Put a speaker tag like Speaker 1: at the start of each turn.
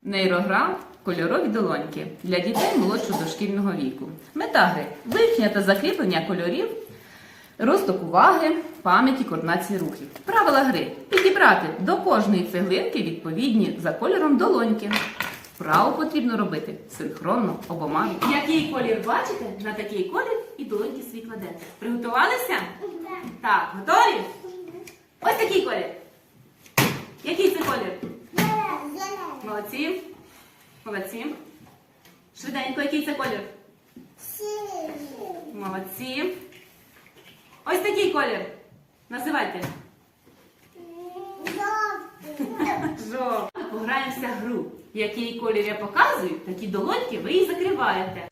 Speaker 1: Нейрогра «Кольорові долоньки» для дітей молодшого дошкільного віку. Мета гри – вивчення та закріплення кольорів, розвиток уваги, пам'яті, координації рухів. Правила гри – підібрати до кожної цеглинки відповідні за кольором долоньки. Вправу потрібно робити синхронно обома. Який колір бачите, на такий колір і долоньки свій кладете. Приготувалися? Так, готові? Ось такий колір. Який це колір? Молодці. Молодці. Швиденько, який це колір? Молодці. Ось такий колір. Називайте. Жовтий. Ми пограємося гру. Який колір я показую, такі долоньки ви і закриваєте.